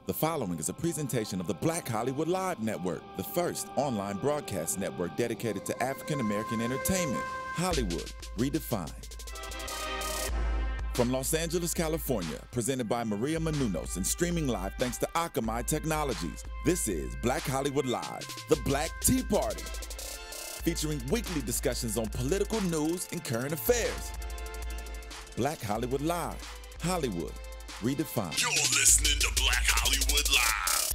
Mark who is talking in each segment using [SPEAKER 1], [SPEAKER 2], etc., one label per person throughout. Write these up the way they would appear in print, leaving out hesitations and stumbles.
[SPEAKER 1] The following is a presentation of the Black Hollywood Live Network, the first online broadcast network dedicated to African American entertainment. Hollywood Redefined. From Los Angeles, California, presented by Maria Menounos and streaming live thanks to Akamai Technologies, this is Black Hollywood Live, the Black Tea Party, featuring weekly discussions on political news and current affairs. Black Hollywood Live, Hollywood Redefined.
[SPEAKER 2] You're listening to Black Hollywood Live.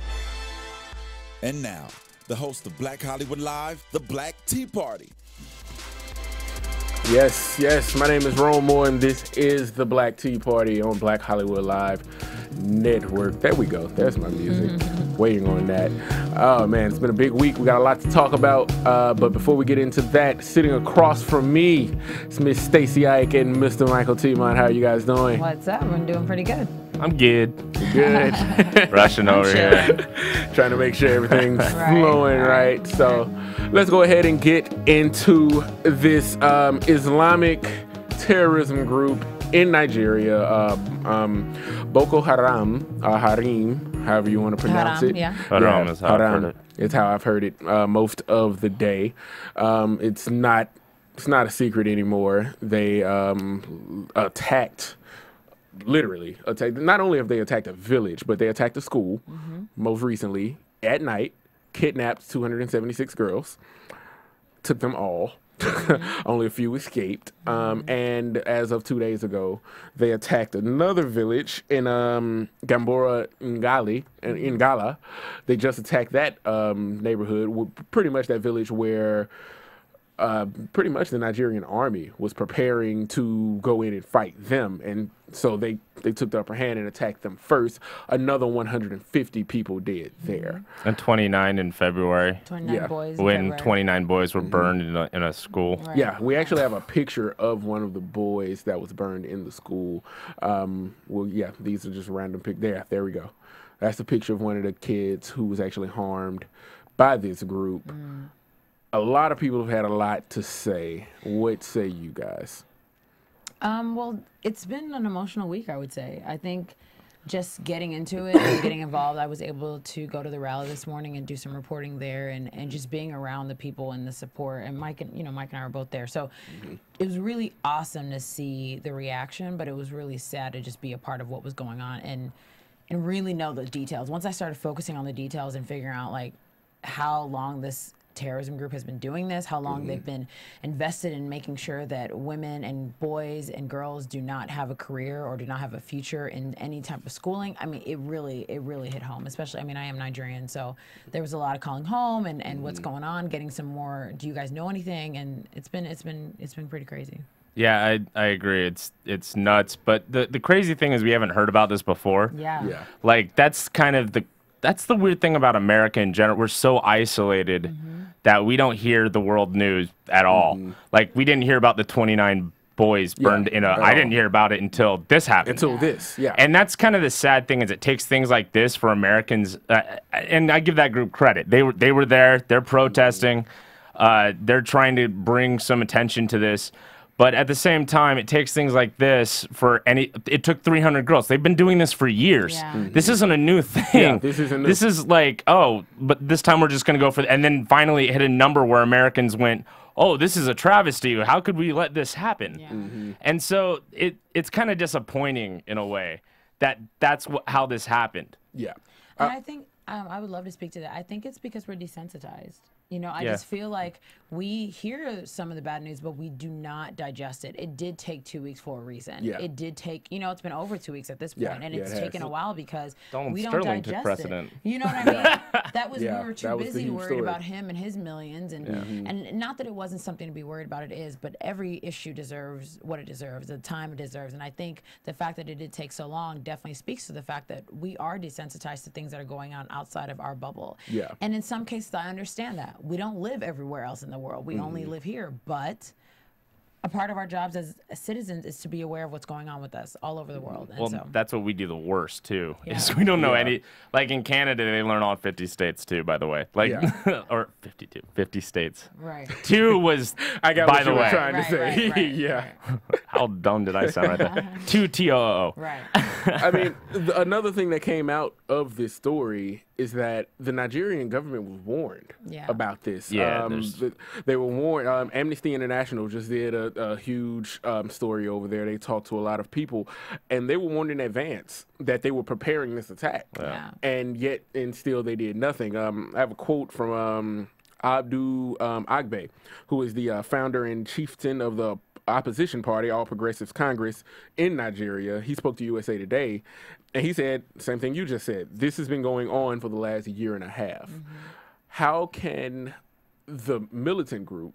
[SPEAKER 1] And now, the host of Black Hollywood Live, the Black Tea Party.
[SPEAKER 3] Yes, my name is Ron Moore, and this is the Black Tea Party on Black Hollywood Live Network. There we go. There's my music. Waiting on that. Oh, man, it's been a big week. We got a lot to talk about, but before we get into that, sitting across from me, it's Miss Stacy Ike and Mr. Mihkel Teemant. How are you guys doing?
[SPEAKER 4] What's up? I'm doing pretty good.
[SPEAKER 5] I'm good.
[SPEAKER 3] Good.
[SPEAKER 5] Rushing over here.
[SPEAKER 3] Trying to make sure everything's flowing right. So let's go ahead and get into this Islamic terrorism group in Nigeria, Boko Harem, however you want to pronounce it.
[SPEAKER 4] Yeah.
[SPEAKER 5] Haram is how I've heard it.
[SPEAKER 3] It's how I've heard it most of the day. It's not a secret anymore. They literally attacked. Not only have they attacked a village, but they attacked a school. Most recently at night, kidnapped 276 girls, took them all. Only a few escaped. And as of 2 days ago, they attacked another village in Gambora Ngala. They just attacked that neighborhood, pretty much that village where pretty much the Nigerian army was preparing to go in and fight them. And so they took the upper hand and attacked them first. Another 150 people dead there.
[SPEAKER 5] And 29 in February.
[SPEAKER 4] 29 boys.
[SPEAKER 5] When 29 boys were burned in a school.
[SPEAKER 4] Right.
[SPEAKER 3] Yeah, we actually have a picture of one of the boys that was burned in the school. These are just random pictures. There we go. That's the picture of one of the kids who was actually harmed by this group. A lot of people have had a lot to say. What say you guys?
[SPEAKER 4] Well, it's been an emotional week, I would say. I think just getting into it and getting involved, I was able to go to the rally this morning and do some reporting there, and just being around the people and the support. And Mike and I are both there, so it was really awesome to see the reaction. But it was really sad to just be a part of what was going on and really know the details. Once I started focusing on the details and figuring out like how long this terrorism group has been doing this, how long they've been invested in making sure that women and boys and girls do not have a career or do not have a future in any type of schooling. I mean, it really hit home, especially, I mean, I am Nigerian, so there was a lot of calling home and what's going on, getting some more, do you guys know anything? And it's been pretty crazy.
[SPEAKER 5] Yeah, I agree. It's nuts. But the crazy thing is we haven't heard about this before.
[SPEAKER 4] Yeah.
[SPEAKER 5] Like that's the weird thing about America in general. We're so isolated that we don't hear the world news at all. Like we didn't hear about the 29 boys burned in a. I didn't hear about it until this happened. And that's kind of the sad thing is it takes things like this for Americans, and I give that group credit. They were there. They're protesting. They're trying to bring some attention to this. But at the same time, it takes things like this it took 300 girls. They've been doing this for years. Yeah. This isn't a new thing.
[SPEAKER 3] Yeah, this is
[SPEAKER 5] like, but this time we're just going to go for it. And then finally it hit a number where Americans went, oh, this is a travesty. How could we let this happen? Yeah. And so it's kind of disappointing in a way that's how this happened.
[SPEAKER 3] Yeah.
[SPEAKER 4] And I think I would love to speak to that. I think it's because we're desensitized. You know, I just feel like we hear some of the bad news, but we do not digest it. It did take 2 weeks for a reason. Yeah. It did take, it's been over 2 weeks at this point, and it's taken a while because we don't digest it. You know what I mean? That was, we were too busy worried about him and his millions, and not that it wasn't something to be worried about, it is, but every issue deserves what it deserves, the time it deserves. And I think the fact that it did take so long definitely speaks to the fact that we are desensitized to things that are going on outside of our bubble. Yeah. And in some cases, I understand that. We don't live everywhere else in the world. We only live here, but a part of our jobs as citizens is to be aware of what's going on with us all over the world. And
[SPEAKER 5] Well,
[SPEAKER 4] so,
[SPEAKER 5] that's what we do the worst too.
[SPEAKER 4] Yeah.
[SPEAKER 5] Is we don't know any. Like in Canada, they learn all 50 states too. By the way, like or 50 states.
[SPEAKER 4] right.
[SPEAKER 5] 2 was.
[SPEAKER 3] I got
[SPEAKER 5] by
[SPEAKER 3] what
[SPEAKER 5] the
[SPEAKER 3] you were
[SPEAKER 5] way.
[SPEAKER 3] trying to say.
[SPEAKER 4] Right,
[SPEAKER 3] yeah.
[SPEAKER 4] right.
[SPEAKER 5] How dumb did I sound right there? 2 TOO.
[SPEAKER 4] Right.
[SPEAKER 3] I mean, another thing that came out of this story is that the Nigerian government was warned about this.
[SPEAKER 5] Yeah,
[SPEAKER 3] they were warned. Amnesty International just did a huge story over there. They talked to a lot of people, and they were warned in advance that they were preparing this attack.
[SPEAKER 4] Yeah.
[SPEAKER 3] And still they did nothing. I have a quote from Abdu Agbe, who is the founder and chieftain of the opposition party, All Progressives Congress in Nigeria. He spoke to USA Today, and he said the same thing you just said. This has been going on for the last year and a half. How can the militant group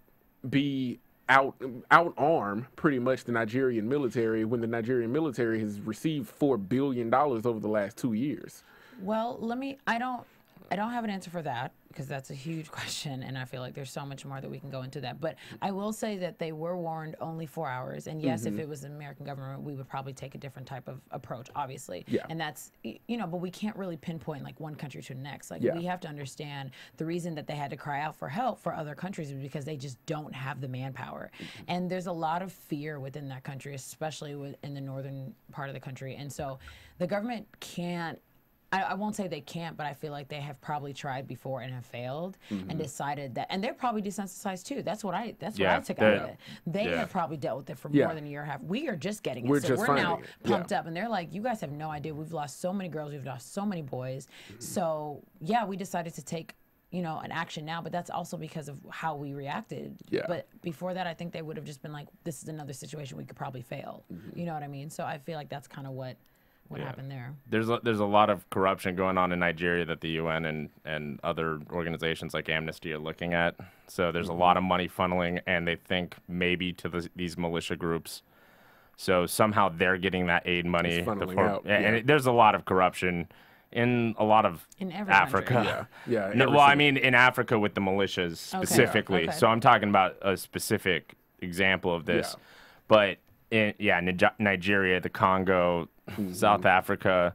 [SPEAKER 3] be out-arm pretty much the Nigerian military when the Nigerian military has received $4 billion over the last 2 years?
[SPEAKER 4] Well, I don't have an answer for that because that's a huge question, and I feel like there's so much more that we can go into that. But I will say that they were warned only 4 hours, and yes, if it was the American government, we would probably take a different type of approach, obviously.
[SPEAKER 3] Yeah.
[SPEAKER 4] And that's, but we can't really pinpoint like one country to the next. Like we have to understand the reason that they had to cry out for help for other countries is because they just don't have the manpower. And there's a lot of fear within that country, especially in the northern part of the country. And so the government can't, I won't say they can't, but I feel like they have probably tried before and have failed and decided that, and they're probably desensitized too. That's what I took out of it. They have probably dealt with it for more than a year and a half. We are just getting it. So we're now pumped up, and they're like, you guys have no idea. We've lost so many girls. We've lost so many boys. So yeah, we decided to take an action now, but that's also because of how we reacted.
[SPEAKER 3] Yeah.
[SPEAKER 4] But before that, I think they would have just been like, this is another situation we could probably fail. You know what I mean? So I feel like that's kind of what happened there.
[SPEAKER 5] There's a lot of corruption going on in Nigeria that the UN and other organizations like Amnesty are looking at. So there's a lot of money funneling, and they think maybe to these militia groups. So somehow they're getting that aid money.
[SPEAKER 3] It's funneling out.
[SPEAKER 5] And there's a lot of corruption in a lot of
[SPEAKER 4] every
[SPEAKER 5] Africa.
[SPEAKER 3] Yeah.
[SPEAKER 5] No, well, I mean in Africa with the militias specifically.
[SPEAKER 4] Okay.
[SPEAKER 5] So I'm talking about a specific example of this.
[SPEAKER 3] Yeah.
[SPEAKER 5] But in Nigeria, the Congo, South Africa,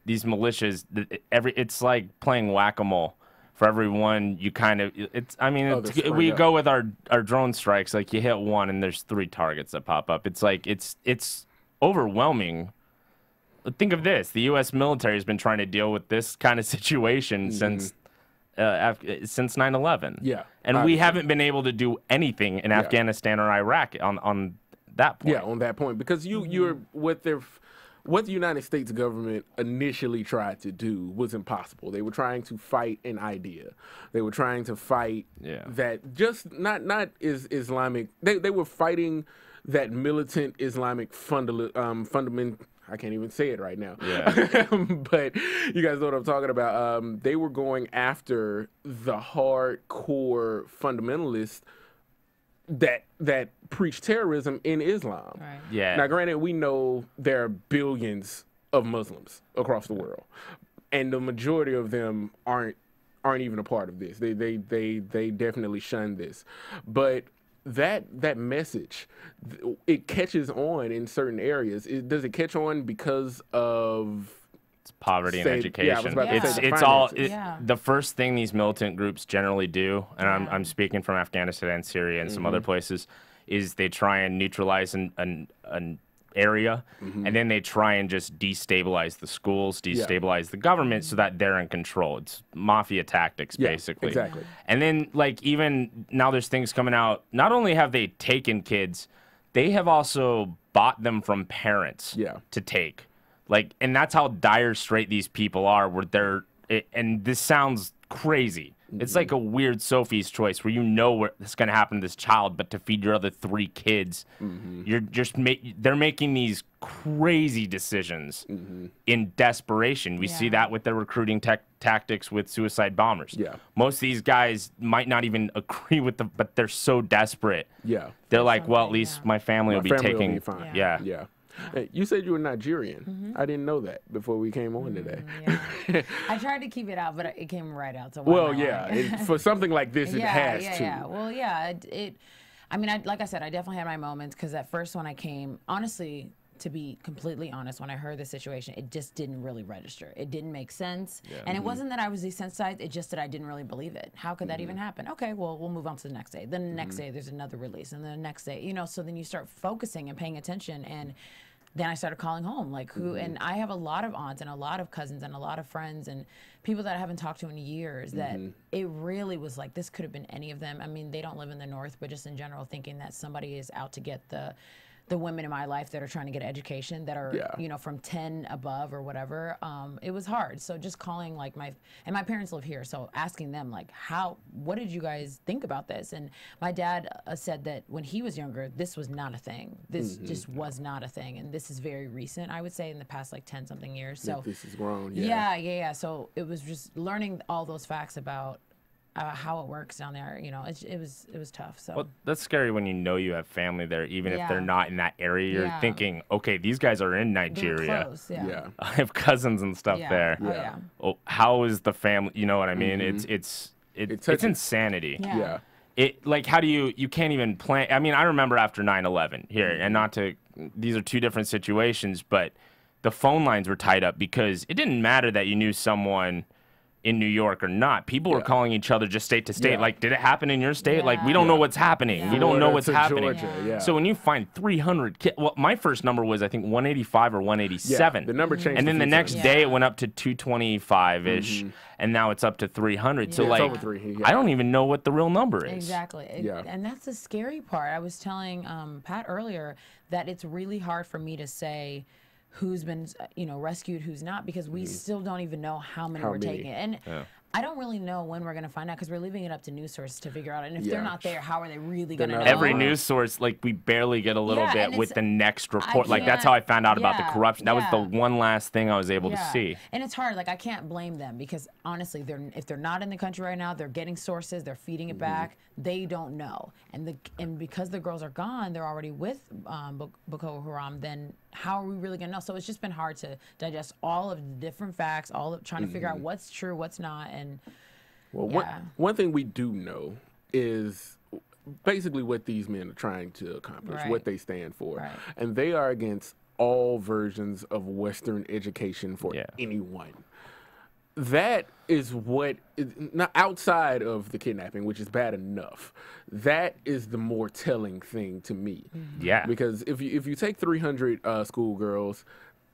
[SPEAKER 5] these militias, it's like playing whack-a-mole. For every one, you kind of, we go with our drone strikes, like you hit one and there's 3 targets that pop up. It's like, it's overwhelming. Think of this. The U.S. military has been trying to deal with this kind of situation since 9/11.
[SPEAKER 3] Yeah.
[SPEAKER 5] And we haven't been able to do anything in Afghanistan or Iraq on that point.
[SPEAKER 3] Yeah, on that point, because you're what the United States government initially tried to do was impossible. They were trying to fight an idea. They were trying to fight that just not Islamic. They were fighting that militant Islamic fundament. I can't even say it right now.
[SPEAKER 5] Yeah.
[SPEAKER 3] But you guys know what I'm talking about. They were going after the hardcore fundamentalists that preach terrorism in Islam.
[SPEAKER 4] Right.
[SPEAKER 5] Yeah.
[SPEAKER 3] Now, granted, we know there are billions of Muslims across the world, and the majority of them aren't even a part of this. They definitely shun this, but that message, it catches on in certain areas. Does it catch on because of
[SPEAKER 5] poverty and education?
[SPEAKER 4] Yeah.
[SPEAKER 5] The first thing these militant groups generally do, and I'm speaking from Afghanistan, Syria, and some other places, is they try and neutralize an area, and then they try and just destabilize the schools, destabilize the government so that they're in control. It's mafia tactics, basically.
[SPEAKER 3] Exactly.
[SPEAKER 5] And then, like, even now there's things coming out. Not only have they taken kids, they have also bought them from parents to take. Like, and that's how dire straight these people are, where and this sounds crazy. It's like a weird Sophie's Choice where what's going to happen to this child, but to feed your other 3 kids, they're making these crazy decisions in desperation. We see that with their recruiting tactics with suicide bombers.
[SPEAKER 3] Yeah.
[SPEAKER 5] Most of these guys might not even agree with them, but they're so desperate.
[SPEAKER 3] Yeah.
[SPEAKER 5] They're like, well, at least my family will be taking.
[SPEAKER 3] Will be fine.
[SPEAKER 5] Yeah.
[SPEAKER 3] Hey, you said you were Nigerian. I didn't know that before we came on today.
[SPEAKER 4] Yeah. I tried to keep it out, but it came right out. So
[SPEAKER 3] well, for something like this, it has to.
[SPEAKER 4] Yeah. Well, yeah. I mean, like I said, I definitely had my moments because at first when I came, honestly, to be completely honest, when I heard the situation, it just didn't really register. It didn't make sense. And it wasn't that I was desensitized, it's just that I didn't really believe it. How could that even happen? Okay, well, we'll move on to the next day. Then the next day, there's another release. And then the next day, you know, so then you start focusing and paying attention. And then I started calling home, like who, and I have a lot of aunts and a lot of cousins and a lot of friends and people that I haven't talked to in years that it really was like, this could have been any of them. I mean, they don't live in the North, but just in general, thinking that somebody is out to get the women in my life that are trying to get education that are, you know, from 10 above or whatever, it was hard. So just calling like my parents live here. So asking them like, what did you guys think about this? And my dad said that when he was younger, this was not a thing. This just was not a thing. And this is very recent, I would say, in the past like 10 something years. So
[SPEAKER 3] this is grown.
[SPEAKER 4] Yeah. So it was just learning all those facts about how it works down there, you know, it was tough. So
[SPEAKER 5] well, that's scary when you know you have family there, even if they're not in that area. You're thinking, okay, these guys are in Nigeria.
[SPEAKER 4] Close,
[SPEAKER 5] I have cousins and stuff there. Oh, how is the family? You know what I mean? It's insanity.
[SPEAKER 4] Yeah.
[SPEAKER 5] It like how do you can't even plan. I mean, I remember after 9/11 here, and not to these are two different situations, but the phone lines were tied up because it didn't matter that you knew someone in New York or not. People were calling each other just state to state. Like, did it happen in your state? Like, we don't know what's happening. We don't know what's happening.
[SPEAKER 3] Georgia,
[SPEAKER 5] So when you find 300 kids, well, my first number was, I think, 185 or 187.
[SPEAKER 3] The number changed.
[SPEAKER 5] And then the next day it went up to 225-ish, and now it's up to 300. So, like,
[SPEAKER 3] it's over 3,
[SPEAKER 5] I don't even know what the real number is.
[SPEAKER 4] Exactly. And that's the scary part. I was telling Pat earlier that it's really hard for me to say who's been, you know, rescued, who's not, because we still don't even know how many we're taking. And I don't really know when we're going to find out because we're leaving it up to news sources to figure out. And if they're not there, how are they really going to know?
[SPEAKER 5] Every news source, like, we barely get a little bit with the next report. Like, that's how I found out about the corruption. That was the one last thing I was able to see.
[SPEAKER 4] And it's hard. Like, I can't blame them because, honestly, if they're not in the country right now, they're getting sources, they're feeding it back. They don't know. And because the girls are gone, they're already with Boko Haram, then how are we really going to know? So it's just been hard to digest all of the different facts, trying to figure out what's true, what's not. And
[SPEAKER 3] one thing we do know is basically what these men are trying to accomplish, what they stand for. And they are against all versions of Western education for anyone. That is what, not outside of the kidnapping, which is bad enough. That is the more telling thing to me. Because if you take 300 schoolgirls,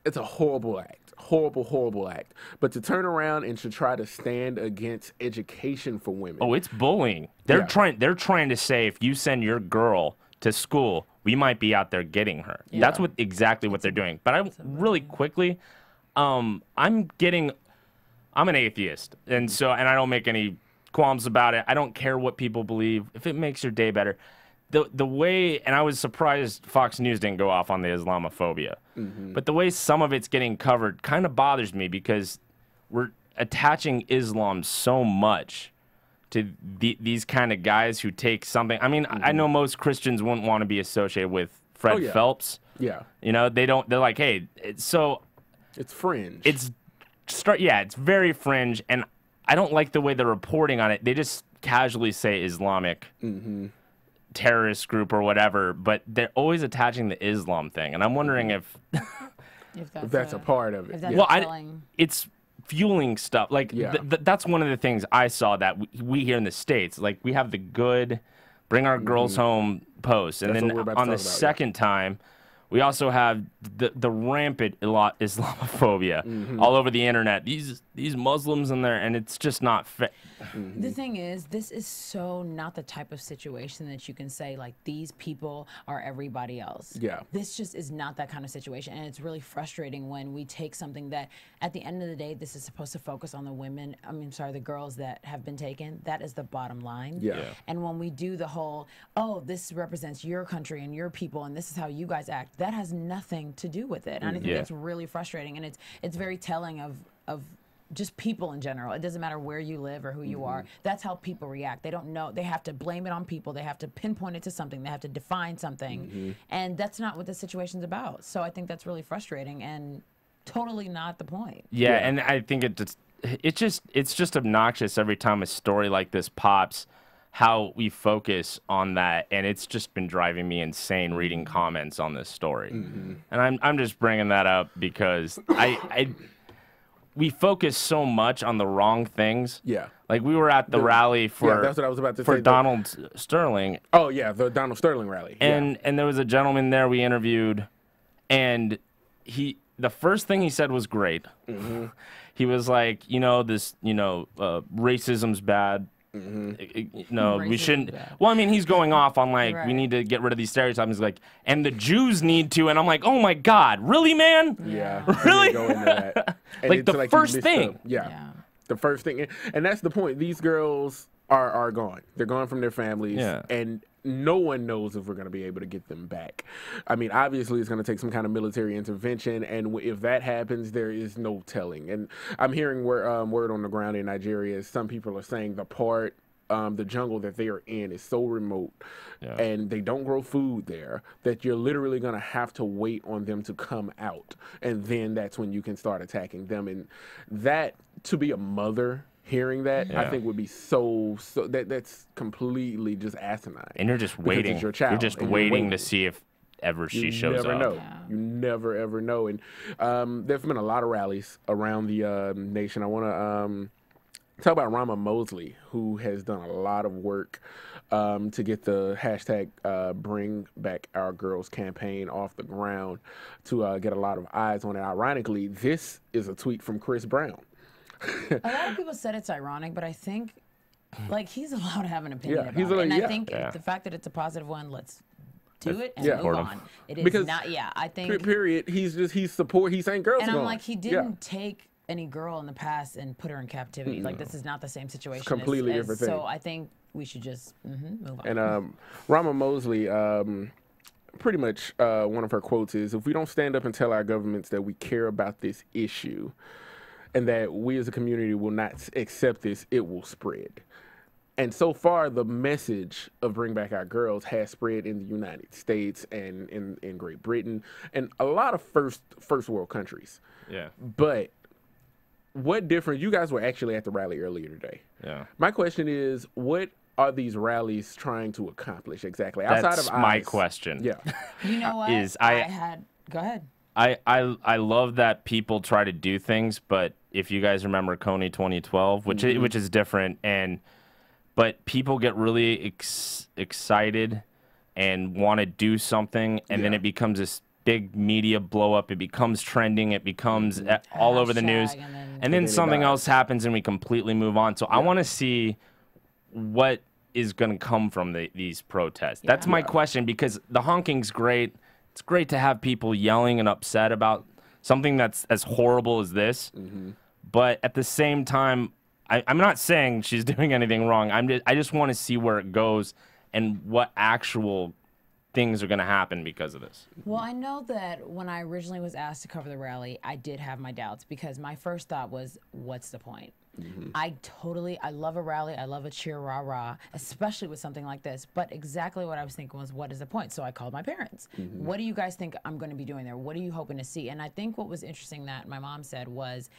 [SPEAKER 3] it's a horrible act, horrible act. But to turn around and to try to stand against education for women,
[SPEAKER 5] it's bullying. They're trying to say if you send your girl to school, we might be out there getting her. That's exactly what they're doing. But I really quickly, I'm an atheist, and I don't make any qualms about it. I don't care what people believe. If it makes your day better. The way, and I was surprised Fox News didn't go off on the Islamophobia, but the way some of it's getting covered kind of bothers me because we're attaching Islam so much to these kind of guys who take something. I mean, I know most Christians wouldn't want to be associated with Fred Phelps. You know, they don't. They're like, hey,
[SPEAKER 3] it's fringe.
[SPEAKER 5] It's very fringe, and I don't like the way they're reporting on it. They just casually say Islamic terrorist group or whatever, but they're always attaching the Islam thing, and I'm wondering if
[SPEAKER 3] that's a part of it.
[SPEAKER 5] It's fueling stuff. Like that's one of the things I saw that we here in the States, like we have the good bring our girls home post, and then on the second time. We also have the rampant Islamophobia all over the internet. These Muslims in there, and it's just not fair.
[SPEAKER 4] The thing is, this is so not the type of situation that you can say, like, these people are everybody else. This just is not that kind of situation, and it's really frustrating when we take something that, at the end of the day, this is supposed to focus on the women, the girls that have been taken. That is the bottom line. And when we do the whole, this represents your country and your people, and this is how you guys act, that has nothing to do with it. And I think that's really frustrating, and it's very telling of just people in general. It doesn't matter where you live or who you are. That's how people react. They don't know. They have to blame it on people. They have to pinpoint it to something. They have to define something. And that's not what the situation's about. So I think that's really frustrating and totally not the point.
[SPEAKER 5] And I think it's just obnoxious every time a story like this pops. how we focus on that, and it's just been driving me insane reading comments on this story. And I'm just bringing that up because we focus so much on the wrong things.
[SPEAKER 3] Yeah.
[SPEAKER 5] Like we were at the rally for
[SPEAKER 3] that's what I was about to
[SPEAKER 5] for
[SPEAKER 3] say.
[SPEAKER 5] Donald Sterling.
[SPEAKER 3] Oh yeah, the Donald Sterling rally.
[SPEAKER 5] And there was a gentleman there we interviewed, and the first thing he said was great. He was like, racism's bad. No, we shouldn't. Well, I mean, he's going off on like we need to get rid of these stereotypes. He's like, and the Jews need to, and I'm like, oh my God, really, man?
[SPEAKER 3] Yeah,
[SPEAKER 5] really?
[SPEAKER 3] Go into that.
[SPEAKER 5] Like the first thing.
[SPEAKER 3] The first thing, and that's the point. These girls are gone. They're gone from their families, and no one knows if we're going to be able to get them back. I mean, obviously, it's going to take some kind of military intervention, and if that happens, there is no telling. And I'm hearing word on the ground in Nigeria. Some people are saying the jungle that they are in is so remote, and they don't grow food there, that you're literally going to have to wait on them to come out, and then that's when you can start attacking them. And that, to be a mother hearing that, I think would be so that's completely just asinine.
[SPEAKER 5] And you're just waiting.
[SPEAKER 3] Your child,
[SPEAKER 5] you're just waiting to see if ever she shows up.
[SPEAKER 3] Know. You never ever know. And there's been a lot of rallies around the nation. I want to talk about Rama Mosley, who has done a lot of work to get the hashtag Bring Back Our Girls campaign off the ground, to get a lot of eyes on it. Ironically, this is a tweet from Chris Brown.
[SPEAKER 4] A lot of people said it's ironic, but I think, like, he's allowed to have an opinion about
[SPEAKER 3] he's
[SPEAKER 4] it. And I
[SPEAKER 3] allowed-
[SPEAKER 4] think the fact that it's a positive one, let's do it and move on. It is
[SPEAKER 3] Because
[SPEAKER 4] not, I think.
[SPEAKER 3] Period. He's saying girls.
[SPEAKER 4] And I'm
[SPEAKER 3] gone.
[SPEAKER 4] like, he didn't take any girl in the past and put her in captivity. Like, this is not the same situation.
[SPEAKER 3] It's completely different thing.
[SPEAKER 4] So I think we should just move on.
[SPEAKER 3] And Rama Mosley, pretty much one of her quotes is, if we don't stand up and tell our governments that we care about this issue and that we as a community will not accept this, it will spread. And so far, the message of Bring Back Our Girls has spread in the United States and in Great Britain and a lot of first world countries.
[SPEAKER 5] Yeah.
[SPEAKER 3] But what difference? You guys were actually at the rally earlier today.
[SPEAKER 5] Yeah.
[SPEAKER 3] My question is, what are these rallies trying to accomplish exactly?
[SPEAKER 5] That's
[SPEAKER 3] Outside of
[SPEAKER 5] my
[SPEAKER 3] eyes?
[SPEAKER 5] question.
[SPEAKER 3] Yeah.
[SPEAKER 4] You know what? Go ahead.
[SPEAKER 5] I love that people try to do things, but if you guys remember Coney 2012, which is different, but people get really excited and want to do something, and then it becomes this big media blow up. It becomes trending. It becomes all over the news, and then something else happens, and we completely move on. So I want to see what is going to come from these protests. That's my question, because the honking's great. It's great to have people yelling and upset about something that's as horrible as this. But at the same time, I'm not saying she's doing anything wrong. I just want to see where it goes and what actual things are going to happen because of this.
[SPEAKER 4] Well, I know that when I originally was asked to cover the rally, I did have my doubts, because my first thought was, what's the point? I love a rally. I love a cheer, rah, rah, especially with something like this. But exactly what I was thinking was, what is the point? So I called my parents. What do you guys think I'm going to be doing there? What are you hoping to see? And I think what was interesting that my mom said was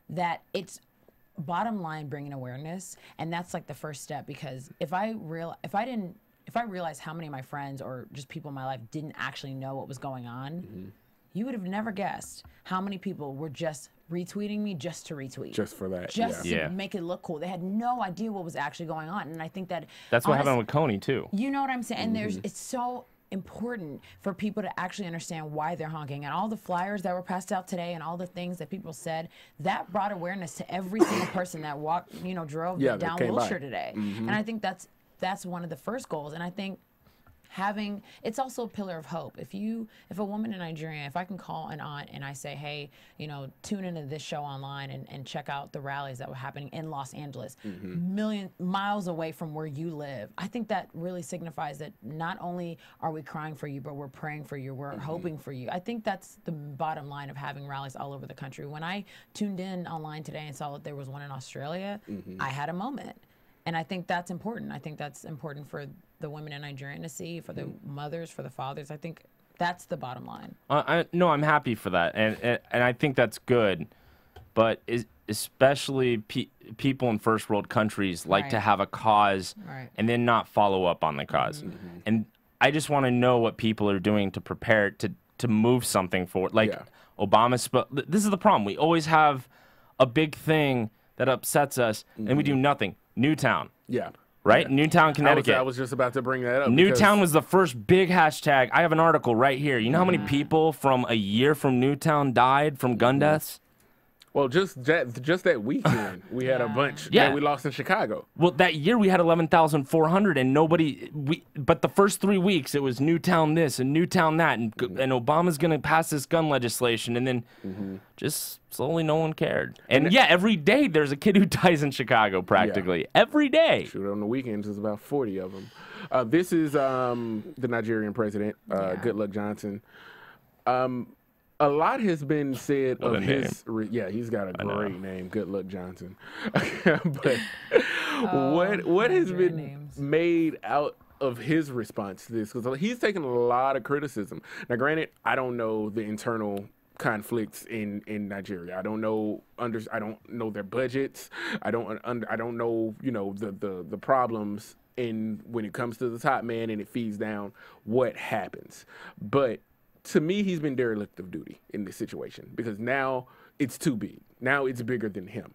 [SPEAKER 4] that it's bottom line bringing awareness. And that's like the first step, because if I realized how many of my friends or just people in my life didn't actually know what was going on, you would have never guessed how many people were just retweeting me just to retweet.
[SPEAKER 3] Just for that.
[SPEAKER 4] Just to make it look cool. They had no idea what was actually going on. And I think that's
[SPEAKER 5] what happened with Coney too.
[SPEAKER 4] You know what I'm saying? And it's so important for people to actually understand why they're honking. And all the flyers that were passed out today and all the things that people said, that brought awareness to every single person that drove down Wilshire today. And I think that's one of the first goals. And I think it's also a pillar of hope. If a woman in Nigeria, if I can call an aunt and I say, hey, tune into this show online and check out the rallies that were happening in Los Angeles, million miles away from where you live, I think that really signifies that not only are we crying for you, but we're praying for you, we're hoping for you. I think that's the bottom line of having rallies all over the country. When I tuned in online today and saw that there was one in Australia, I had a moment. And I think that's important. I think that's important for the women in Nigeria to see, for the mothers, for the fathers. I think that's the bottom line.
[SPEAKER 5] No, I'm happy for that, and I think that's good. But especially people in first world countries like to
[SPEAKER 4] Right.
[SPEAKER 5] have a cause
[SPEAKER 4] Right.
[SPEAKER 5] and then not follow up on the cause. And I just want to know what people are doing to prepare to move something forward. Like
[SPEAKER 1] Yeah.
[SPEAKER 5] this is the problem. We always have a big thing that upsets us and we do nothing. Newtown,
[SPEAKER 1] Yeah.
[SPEAKER 5] right?
[SPEAKER 1] Yeah.
[SPEAKER 5] Newtown, Connecticut.
[SPEAKER 1] I was just about to bring that up.
[SPEAKER 5] Newtown was the first big hashtag. I have an article right here. You know how many people from a year from Newtown died from gun deaths?
[SPEAKER 1] Well, just that weekend, we had a bunch
[SPEAKER 5] Yeah.
[SPEAKER 1] that we lost in Chicago.
[SPEAKER 5] Well, that year we had 11,400 and but the first 3 weeks it was Newtown this and Newtown that and Obama's going to pass this gun legislation and then just slowly no one cared. And yeah, every day there's a kid who dies in Chicago practically. Every day.
[SPEAKER 1] Shoot, on the weekends, there's about 40 of them. This is the Nigerian president, Goodluck Johnson. A lot has been said
[SPEAKER 5] What
[SPEAKER 1] of
[SPEAKER 5] a
[SPEAKER 1] his. He's got a great name, Goodluck Johnson. But what has been
[SPEAKER 4] names.
[SPEAKER 1] made out of his response to this? Because he's taken a lot of criticism. Now, granted, I don't know the internal conflicts in Nigeria. I don't know I don't know their budgets. I don't know the problems when it comes to the top man and it feeds down what happens. But to me, he's been derelict of duty in this situation because now it's too big. Now it's bigger than him.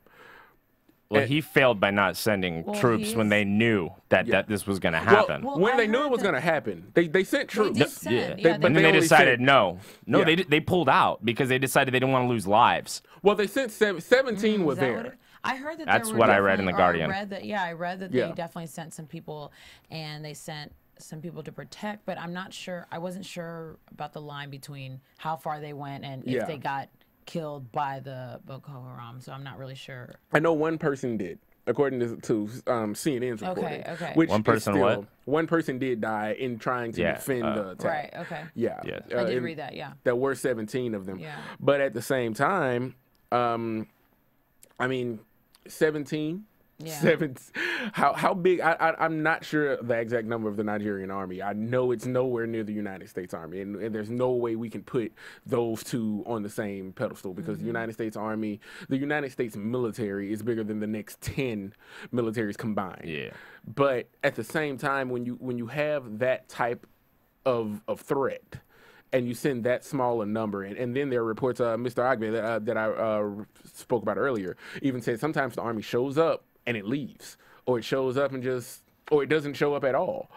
[SPEAKER 5] Well, he failed by not sending troops when they knew that this was going to happen.
[SPEAKER 1] Well, when they knew it was going to happen, they sent troops.
[SPEAKER 4] did send,
[SPEAKER 5] Yeah.
[SPEAKER 4] yeah,
[SPEAKER 5] And then
[SPEAKER 1] they
[SPEAKER 5] they
[SPEAKER 1] only
[SPEAKER 5] decided
[SPEAKER 1] sent-
[SPEAKER 5] no,
[SPEAKER 1] Yeah.
[SPEAKER 5] they pulled out because they decided they didn't want to lose lives.
[SPEAKER 1] Well, they sent 17 were
[SPEAKER 4] Is that
[SPEAKER 1] there.
[SPEAKER 4] what I heard that
[SPEAKER 5] That's
[SPEAKER 4] there were
[SPEAKER 5] what I read in The
[SPEAKER 4] definitely-
[SPEAKER 5] Guardian.
[SPEAKER 4] I read that
[SPEAKER 1] Yeah.
[SPEAKER 4] they definitely sent some people, and they sent some people to protect. But I'm not sure. I wasn't sure about the line between how far they went and
[SPEAKER 1] Yeah.
[SPEAKER 4] if they got killed by the Boko Haram. So I'm not really sure.
[SPEAKER 1] I know one person did, according to CNN's reporting.
[SPEAKER 4] Okay.
[SPEAKER 1] Which
[SPEAKER 5] One
[SPEAKER 1] is
[SPEAKER 5] person
[SPEAKER 1] still-
[SPEAKER 5] what?
[SPEAKER 1] One person did die in trying to defend the attack.
[SPEAKER 4] Right. Okay.
[SPEAKER 1] Yeah.
[SPEAKER 5] Yes.
[SPEAKER 4] I did
[SPEAKER 1] and
[SPEAKER 4] read that. Yeah.
[SPEAKER 1] There were 17 of them.
[SPEAKER 4] Yeah.
[SPEAKER 1] But at the same time, 17.
[SPEAKER 4] Yeah.
[SPEAKER 1] How big? I'm not sure the exact number of the Nigerian army. I know it's nowhere near the United States Army, and there's no way we can put those two on the same pedestal because the United States Army, the United States military is bigger than the next 10 militaries combined.
[SPEAKER 5] Yeah.
[SPEAKER 1] But at the same time, when you have that type of threat, and you send that small a number, and then there are reports, Mr. Agbe that I spoke about earlier, even said sometimes the army shows up and it leaves, or it shows up or it doesn't show up at all.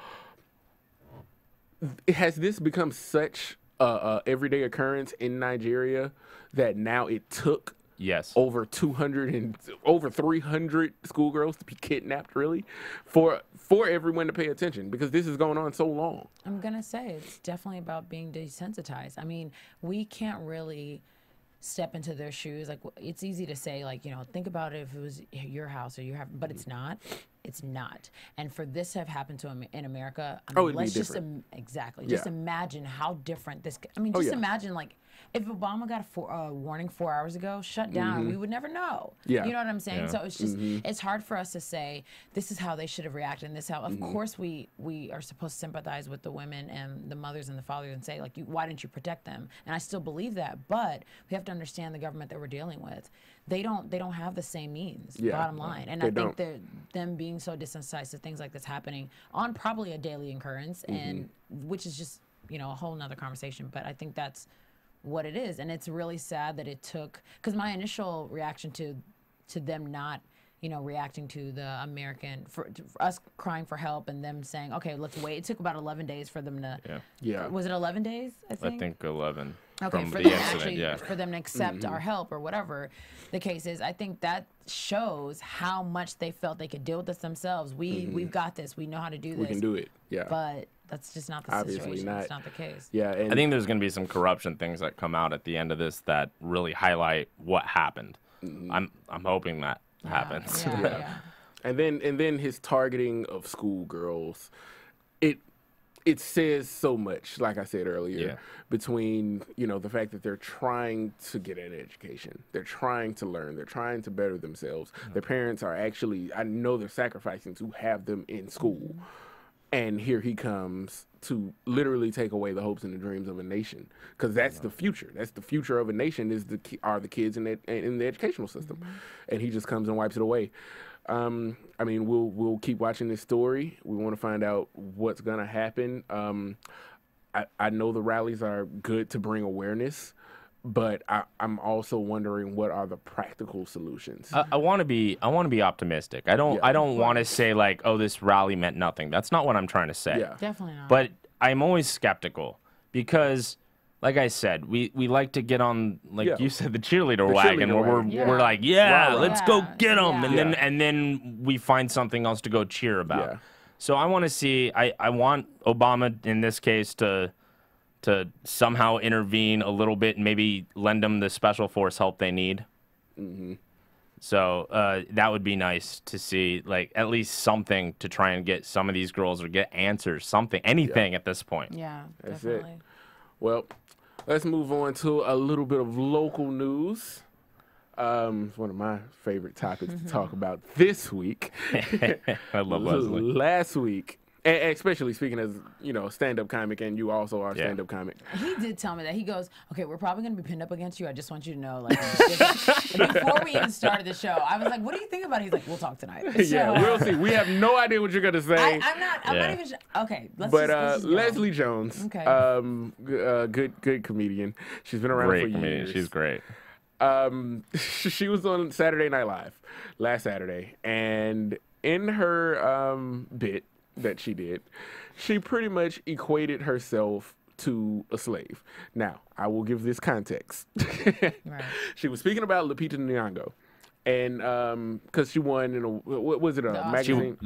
[SPEAKER 1] Has this become such a everyday occurrence in Nigeria that now it took
[SPEAKER 5] Yes.
[SPEAKER 1] over 200 and over 300 schoolgirls to be kidnapped, really, for everyone to pay attention because this is going on so long?
[SPEAKER 4] I'm gonna say it's definitely about being desensitized. I mean, we can't really step into their shoes. Like, it's easy to say, like, think about it if it was your house or your house, but it's not. It's not. And for this to have happened to in America, I mean,
[SPEAKER 1] it'd be
[SPEAKER 4] let's just
[SPEAKER 1] different.
[SPEAKER 4] exactly
[SPEAKER 1] Yeah.
[SPEAKER 4] just imagine how different this. I mean, just
[SPEAKER 1] yeah.
[SPEAKER 4] imagine like if Obama got a warning 4 hours ago, shut down, we would never know.
[SPEAKER 1] Yeah.
[SPEAKER 4] You know what I'm saying?
[SPEAKER 5] Yeah.
[SPEAKER 4] So it's just it's hard for us to say this is how they should have reacted and this how. Of course, we are supposed to sympathize with the women and the mothers and the fathers and say like, why didn't you protect them? And I still believe that, but we have to understand the government that we're dealing with. They don't have the same means.
[SPEAKER 1] Yeah.
[SPEAKER 4] Bottom line, and
[SPEAKER 1] They
[SPEAKER 4] I think
[SPEAKER 1] don't.
[SPEAKER 4] them being so desensitized to things like this happening on probably a daily occurrence, and which is just a whole nother conversation. But I think that's what it is, and it's really sad that it took, because my initial reaction to them not reacting to the American for us crying for help and them saying, okay, let's wait. It took about 11 days for them to
[SPEAKER 1] Yeah.
[SPEAKER 4] was it 11 days I think
[SPEAKER 5] 11
[SPEAKER 4] okay
[SPEAKER 5] from
[SPEAKER 4] for
[SPEAKER 5] the
[SPEAKER 4] them to
[SPEAKER 5] incident,
[SPEAKER 4] actually
[SPEAKER 5] yeah.
[SPEAKER 4] for them to accept our help or whatever the case is. I think that shows how much they felt they could deal with this themselves. We've got this, we know how to do this,
[SPEAKER 1] We can do it. Yeah.
[SPEAKER 4] but that's just not the
[SPEAKER 1] Obviously
[SPEAKER 4] situation.
[SPEAKER 1] not.
[SPEAKER 4] It's not the case.
[SPEAKER 1] Yeah. And
[SPEAKER 5] I think there's going to be some corruption things that come out at the end of this that really highlight what happened. I'm hoping that happens.
[SPEAKER 4] Yeah.
[SPEAKER 1] And then his targeting of schoolgirls, it says so much, like I said earlier, between, the fact that they're trying to get an education. They're trying to learn. They're trying to better themselves. Their parents are actually, I know they're sacrificing to have them in school.
[SPEAKER 3] and here he comes to literally take away the hopes and the dreams of a nation, because that's the future. That's the future of a nation are the kids in the educational system, and he just comes and wipes it away. I mean, we'll keep watching this story. We want to find out what's gonna happen. I know the rallies are good to bring awareness, but I'm also wondering what are the practical solutions.
[SPEAKER 5] I want to be optimistic. I don't want to say like, oh, this rally meant nothing. That's not what I'm trying to say.
[SPEAKER 3] Yeah.
[SPEAKER 4] Definitely not.
[SPEAKER 5] But I'm always skeptical because, like I said, we like to get on, like you said, the cheerleader wagon where we're like, let's go get them, and then we find something else to go cheer about.
[SPEAKER 3] Yeah.
[SPEAKER 5] So I want to see. I want Obama in this case to somehow intervene a little bit and maybe lend them the special force help they need. So that would be nice to see, like at least something to try and get some of these girls or get answers, something, anything at this point.
[SPEAKER 4] Yeah,
[SPEAKER 3] That's
[SPEAKER 4] definitely.
[SPEAKER 3] it. Well, let's move on to a little bit of local news. It's one of my favorite topics to talk about this week.
[SPEAKER 5] I love Leslie.
[SPEAKER 3] Last week, and especially speaking as, stand-up comic, and you also are a stand-up comic.
[SPEAKER 4] He did tell me that. He goes, okay, we're probably going to be pinned up against you. I just want you to know, like, before we even started the show, I was like, what do you think about it? He's like, we'll talk tonight.
[SPEAKER 3] Yeah, we'll see. We have no idea what you're going to say.
[SPEAKER 4] I'm not even sure. Okay, let's just go.
[SPEAKER 3] Leslie Jones, good comedian. She's been around for years.
[SPEAKER 5] She's great.
[SPEAKER 3] She was on Saturday Night Live last Saturday, and in her bit that she did, she pretty much equated herself to a slave. Now, I will give this context.
[SPEAKER 4] Right.
[SPEAKER 3] She was speaking about Lupita Nyong'o, and because she won in what was it, a magazine?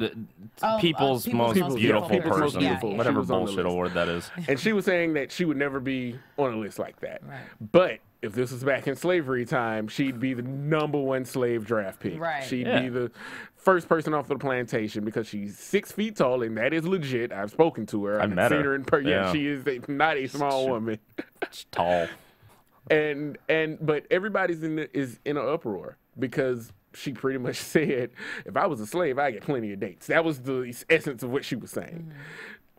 [SPEAKER 5] People's most beautiful person.
[SPEAKER 3] Yeah.
[SPEAKER 5] Whatever bullshit award that is.
[SPEAKER 3] And she was saying that she would never be on a list like that.
[SPEAKER 4] Right.
[SPEAKER 3] But if this was back in slavery time, she'd be the #1 slave draft pick.
[SPEAKER 4] Right.
[SPEAKER 3] She'd be the first person off the plantation because she's 6 feet tall, and that is legit. I've spoken to her.
[SPEAKER 5] I've met
[SPEAKER 3] seen
[SPEAKER 5] her.
[SPEAKER 3] In person. Yeah, she is not a small woman.
[SPEAKER 5] She's tall.
[SPEAKER 3] But everybody's is in an uproar because she pretty much said, if I was a slave, I get plenty of dates. That was the essence of what she was saying.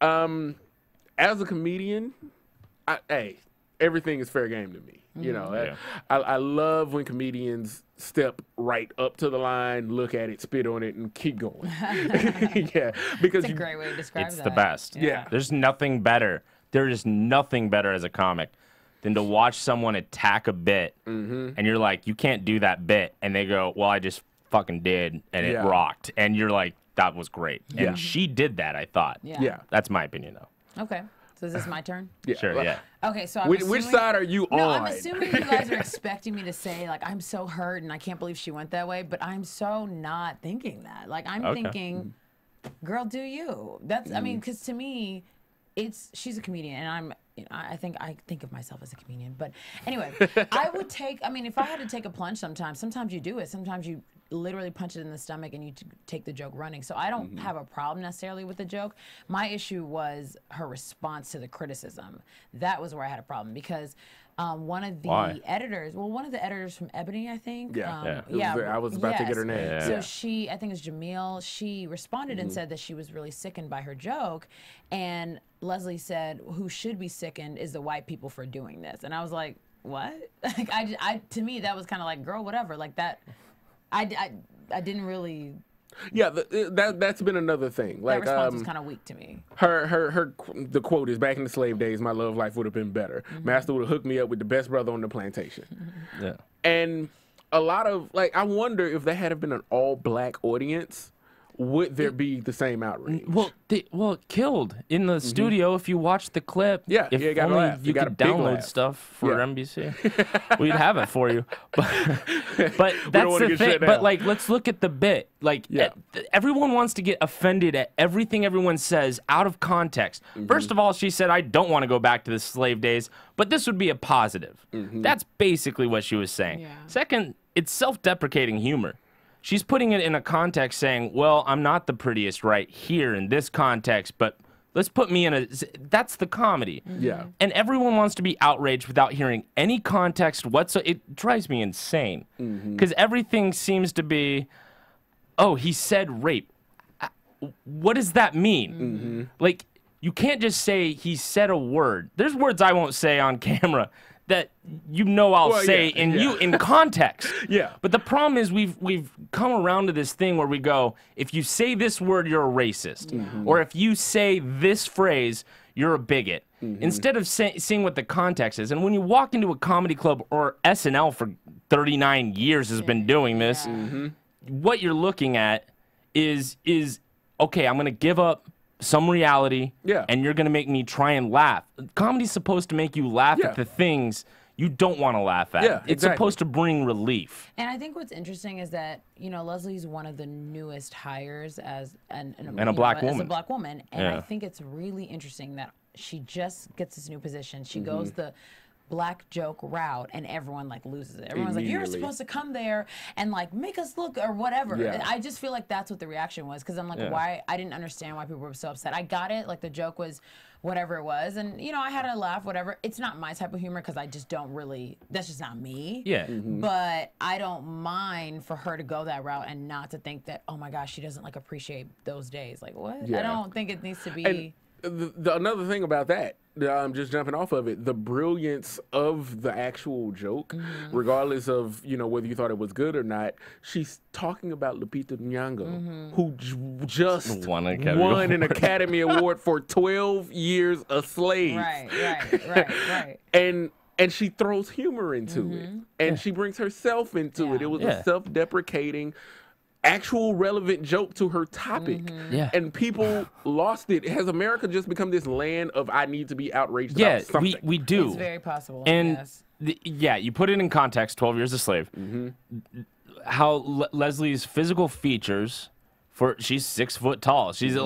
[SPEAKER 3] As a comedian, everything is fair game to me. I love when comedians step right up to the line, look at it, spit on it, and keep going. Because
[SPEAKER 4] it's a great way to describe
[SPEAKER 5] it's
[SPEAKER 4] that.
[SPEAKER 5] the best.
[SPEAKER 3] Yeah.
[SPEAKER 5] There's nothing better. There is nothing better as a comic than to watch someone attack a bit, and you're like, you can't do that bit, and they go, well, I just fucking did, and it rocked, and you're like, that was great. And she did that, I thought.
[SPEAKER 4] Yeah.
[SPEAKER 5] That's my opinion, though.
[SPEAKER 4] Okay. So is this my turn?
[SPEAKER 3] Yeah.
[SPEAKER 5] Sure, yeah.
[SPEAKER 4] Okay, so I'm
[SPEAKER 3] Which
[SPEAKER 4] assuming,
[SPEAKER 3] side are you on?
[SPEAKER 4] No, I'm assuming you guys are expecting me to say, like, I'm so hurt and I can't believe she went that way, but I'm so not thinking that. Like, I'm thinking, girl, do you? That's, I mean, because to me, she's a comedian, and I think of myself as a comedian. But anyway, I would if I had to take a plunge sometimes you do it. Sometimes you literally punch it in the stomach and you take the joke running. So I don't have a problem necessarily with the joke. My issue was her response to the criticism. That was where I had a problem because one of the editors from Ebony, I think.
[SPEAKER 3] I was about to get her name.
[SPEAKER 4] So she, I think it was Jamil, she responded and said that she was really sickened by her joke. And Leslie said, who should be sickened is the white people for doing this. And I was like, what? Like, to me, that was kind of like, girl, whatever. Like that, I didn't really.
[SPEAKER 3] Yeah, that's been another thing. Like,
[SPEAKER 4] that response was kind of weak to me.
[SPEAKER 3] The quote is, back in the slave days, my love life would have been better. Master would have hooked me up with the best brother on the plantation.
[SPEAKER 5] Yeah.
[SPEAKER 3] And a lot of, like, I wonder if there had been an all-black audience, would there be the same outrage?
[SPEAKER 5] Well, it killed in the studio. If you watch the clip,
[SPEAKER 3] you got to laugh.
[SPEAKER 5] You could download stuff for NBC. We'd have it for you. But that's the thing. But like, let's look at the bit. Like, everyone wants to get offended at everything everyone says out of context. First of all, she said, "I don't want to go back to the slave days, but this would be a positive." That's basically what she was saying.
[SPEAKER 4] Yeah.
[SPEAKER 5] Second, it's self-deprecating humor. She's putting it in a context saying, well, I'm not the prettiest right here in this context, but let's put me in that's the comedy.
[SPEAKER 3] Yeah.
[SPEAKER 5] And everyone wants to be outraged without hearing any context whatsoever. It drives me insane. Because everything seems to be, oh, he said rape. what does that mean? Like, you can't just say he said a word. There's words I won't say on camera that I'll say in context.
[SPEAKER 3] Yeah.
[SPEAKER 5] But the problem is we've come around to this thing where we go, if you say this word, you're a racist. Or if you say this phrase, you're a bigot. Instead of seeing what the context is. And when you walk into a comedy club, or SNL for 39 years has been doing this, what you're looking at is okay, I'm going to give up some reality, and you're going to make me try and laugh. Comedy's supposed to make you laugh at the things you don't want to laugh at. It's supposed to bring relief.
[SPEAKER 4] And I think what's interesting is that, Leslie's one of the newest hires as a
[SPEAKER 5] black woman.
[SPEAKER 4] As a black woman. And I think it's really interesting that she just gets this new position. She goes the black joke route, and everyone loses it. Everyone's like, you're supposed to come there and make us look or whatever. I just feel like that's what the reaction was, because I'm like, why? I didn't understand why people were so upset. I got it, the joke was whatever it was, and I had a laugh, whatever. It's not my type of humor, because I just don't really, that's just not me. But I don't mind for her to go that route and not to think that, oh my gosh, she doesn't appreciate those days. What? I don't think it needs to be.
[SPEAKER 3] And another thing about that, just jumping off of it, the brilliance of the actual joke, regardless of whether you thought it was good or not, she's talking about Lupita Nyong'o, who just won an Academy Award for 12 Years a Slave.
[SPEAKER 4] Right.
[SPEAKER 3] And she throws humor into it, and she brings herself into it. It was a self-deprecating, actual relevant joke to her topic. And people lost it. Has America just become this land of I need to be outraged about something?
[SPEAKER 5] we do.
[SPEAKER 4] It's very possible.
[SPEAKER 5] And you put it in context, 12 Years a Slave. How Leslie's physical features, she's 6 foot tall. She's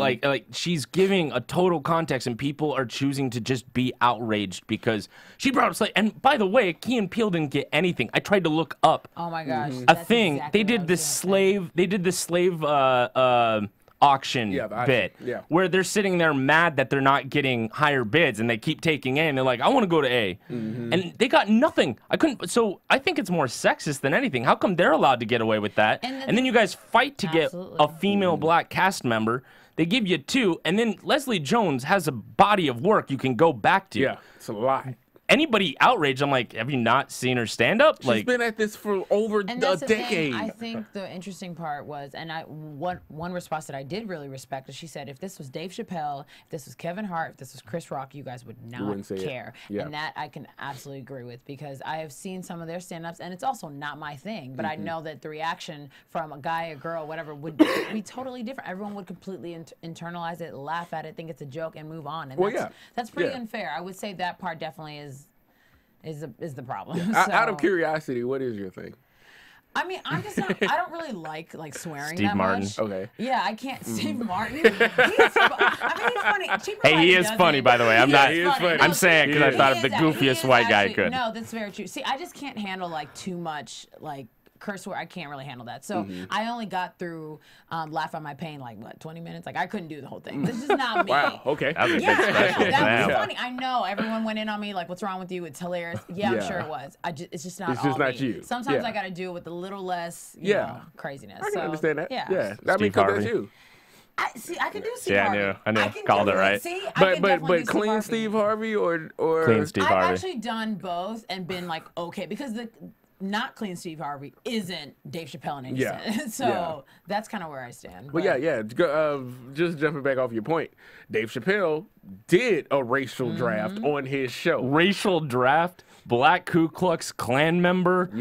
[SPEAKER 5] she's giving a total context, and people are choosing to just be outraged because she brought up slave. And by the way, Key and Peele didn't get anything. I tried to look up
[SPEAKER 4] oh my gosh,
[SPEAKER 5] a thing. Exactly they did this slave auction bit where they're sitting there mad that they're not getting higher bids, and they keep taking A, and they're like, I want to go to A, and they got nothing. I couldn't. So I think it's more sexist than anything. How come they're allowed to get away with that, and then you guys fight to get a female black cast member? They give you 2, and then Leslie Jones has a body of work you can go back to.
[SPEAKER 3] Yeah, it's a lot.
[SPEAKER 5] Anybody outraged, I'm like, have you not seen her stand up?
[SPEAKER 3] She's been at this for over a decade.
[SPEAKER 4] I think the interesting part was, and one response that I did really respect is she said, if this was Dave Chappelle, if this was Kevin Hart, if this was Chris Rock, you guys would not care. And that I can absolutely agree with, because I have seen some of their stand-ups, and it's also not my thing, but I know that the reaction from a guy, a girl, whatever, would be totally different. Everyone would completely internalize it, laugh at it, think it's a joke, and move on. And that's pretty unfair. I would say that part definitely is the problem.
[SPEAKER 3] Yeah.
[SPEAKER 4] So,
[SPEAKER 3] out of curiosity, what is your thing?
[SPEAKER 4] I mean, I'm just not, I don't really like swearing
[SPEAKER 5] Steve
[SPEAKER 4] that
[SPEAKER 5] Martin.
[SPEAKER 4] much.
[SPEAKER 3] Okay.
[SPEAKER 4] Yeah, I can't. Steve Martin. He's funny.
[SPEAKER 5] Hey, he is funny, by the way. I'm not.
[SPEAKER 3] He is funny.
[SPEAKER 5] I'm saying because I thought of the goofiest white guy could.
[SPEAKER 4] No, that's very true. See, I just can't handle too much curse word. I can't really handle that. So I only got through Laugh at My Pain 20 minutes. I couldn't do the whole thing. This is not me.
[SPEAKER 3] Wow. Okay.
[SPEAKER 5] That was a big special.
[SPEAKER 4] That was funny. I know everyone went in on me what's wrong with you? It's hilarious. Yeah, I'm sure it was. It's just not.
[SPEAKER 3] It's just not you.
[SPEAKER 4] Sometimes I got to do it with a little less, craziness.
[SPEAKER 3] I can understand that.
[SPEAKER 4] Yeah.
[SPEAKER 3] I mean, because that's you.
[SPEAKER 4] I can do Steve Harvey.
[SPEAKER 5] I knew. Called it right.
[SPEAKER 4] See,
[SPEAKER 3] but clean Steve Harvey or
[SPEAKER 5] clean Steve Harvey.
[SPEAKER 4] I've actually done both and been okay, because the not clean Steve Harvey isn't Dave Chappelle in any sense. So that's kind of where I stand.
[SPEAKER 3] But just jumping back off your point, Dave Chappelle did a racial draft on his show.
[SPEAKER 5] Racial draft? Black Ku Klux Klan member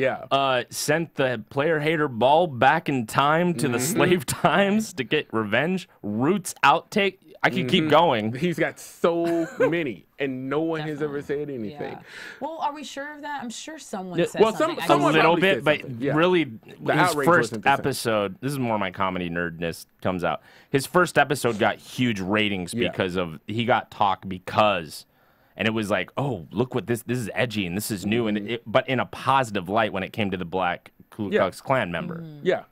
[SPEAKER 5] sent the player hater ball back in time to the slave times to get revenge. Roots outtake. I can keep going.
[SPEAKER 3] He's got so many, and no one has ever said anything.
[SPEAKER 4] Yeah. Well, are we sure of that? I'm sure someone said something.
[SPEAKER 5] A little bit, but really, his first
[SPEAKER 3] wasn't
[SPEAKER 5] episode, this is more my comedy nerdness comes out. His first episode got huge ratings because of, he got talk because, and it was like, oh, look what this is edgy and this is new, and but in a positive light when it came to the Black Ku Klux Klan member.
[SPEAKER 3] Yeah.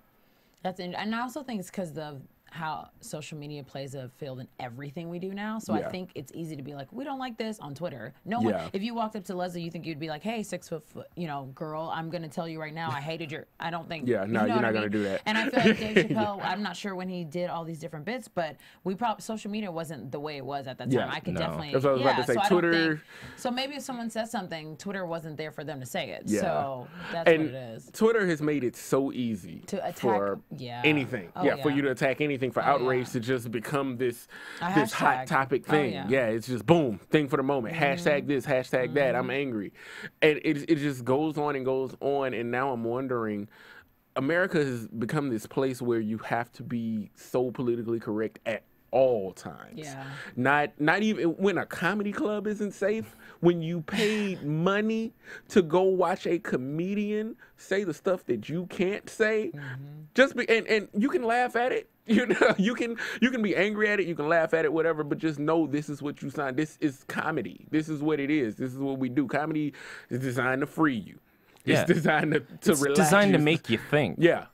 [SPEAKER 4] And I also think it's because of how social media plays a field in everything we do now. So I think it's easy to be like, we don't like this on Twitter. No one, if you walked up to Leslie, you think you'd be like, hey, 6 foot, girl, I'm going to tell you right now, I hated your, I don't think.
[SPEAKER 3] Yeah, no, you're not going to do that.
[SPEAKER 4] And I feel like Dave Chappelle, I'm not sure when he did all these different bits, but social media wasn't the way it was at that time. I could definitely.
[SPEAKER 3] That's what I was about to say.
[SPEAKER 4] So
[SPEAKER 3] Twitter.
[SPEAKER 4] So maybe if someone says something, Twitter wasn't there for them to say it.
[SPEAKER 3] Yeah.
[SPEAKER 4] So that's
[SPEAKER 3] and
[SPEAKER 4] what it is.
[SPEAKER 3] Twitter has made it so easy
[SPEAKER 4] To attack
[SPEAKER 3] for anything. For you to attack anything, for outrage to just become this hot topic thing. It's just boom, thing for the moment. Hashtag this, hashtag that. I'm angry. And it just goes on and goes on. And now I'm wondering, America has become this place where you have to be so politically correct at all times.
[SPEAKER 4] Yeah.
[SPEAKER 3] Not even when a comedy club isn't safe, when you paid money to go watch a comedian say the stuff that you can't say, and you can laugh at it. You know, you can be angry at it, you can laugh at it, whatever, but just know this is what you signed. This is comedy. This is what it is. This is what we do. Comedy is designed to free you. It's designed to relax.
[SPEAKER 5] It's designed to make you think.
[SPEAKER 3] Yeah.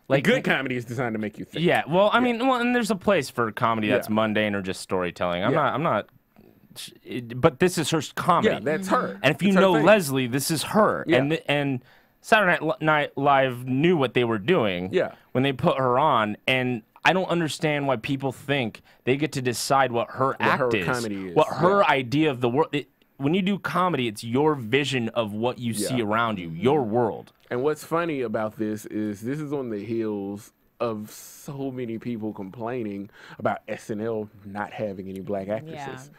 [SPEAKER 3] Like good comedy is designed to make you think.
[SPEAKER 5] Yeah. Well, I mean, and there's a place for comedy that's mundane or just storytelling. I'm not. But this is her comedy.
[SPEAKER 3] Yeah, that's her.
[SPEAKER 5] And if you know Leslie, this is her.
[SPEAKER 3] Yeah.
[SPEAKER 5] And Saturday Night Live knew what they were doing. When they put her on, and I don't understand why people think they get to decide what her act is,
[SPEAKER 3] comedy is,
[SPEAKER 5] what her idea of the world. When you do comedy, it's your vision of what you see around you, your world.
[SPEAKER 3] And what's funny about this is on the heels of so many people complaining about SNL not having any black actresses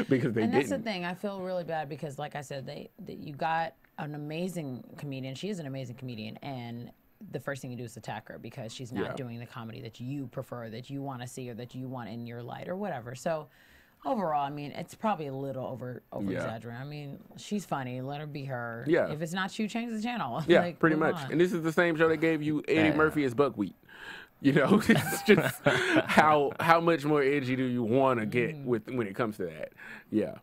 [SPEAKER 3] because they didn't.
[SPEAKER 4] And that's the thing. I feel really bad because, like I said, you got an amazing comedian. She is an amazing comedian, and the first thing you do is attack her because she's not doing the comedy that you prefer, that you want to see, or that you want in your light, or whatever. So. Overall, I mean, it's probably a little over exaggerated. I mean, she's funny. Let her be her.
[SPEAKER 3] Yeah.
[SPEAKER 4] If it's not you, change the channel.
[SPEAKER 3] Yeah,
[SPEAKER 4] like,
[SPEAKER 3] pretty much. And this is the same show that gave you Eddie Murphy as Buckwheat. You know, it's just how much more edgy do you want to get when it comes to that? Yeah.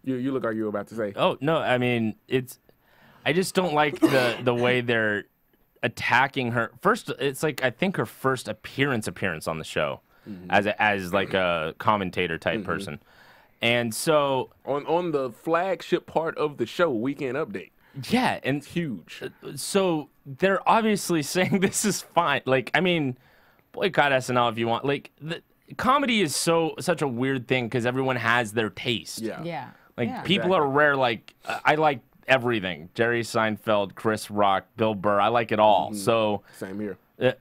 [SPEAKER 3] You look like you were about to say.
[SPEAKER 5] Oh no, I mean I just don't like the way they're attacking her. First, it's like I think her first appearance on the show. As like a commentator type person, and so
[SPEAKER 3] on the flagship part of the show, Weekend Update.
[SPEAKER 5] Yeah, and
[SPEAKER 3] it's huge.
[SPEAKER 5] So they're obviously saying this is fine. Like, I mean, boycott SNL if you want. Like, comedy is such a weird thing because everyone has their taste.
[SPEAKER 4] Yeah.
[SPEAKER 5] Like people are rare. Like I like everything. Jerry Seinfeld, Chris Rock, Bill Burr. I like it all. So
[SPEAKER 3] same here.
[SPEAKER 5] We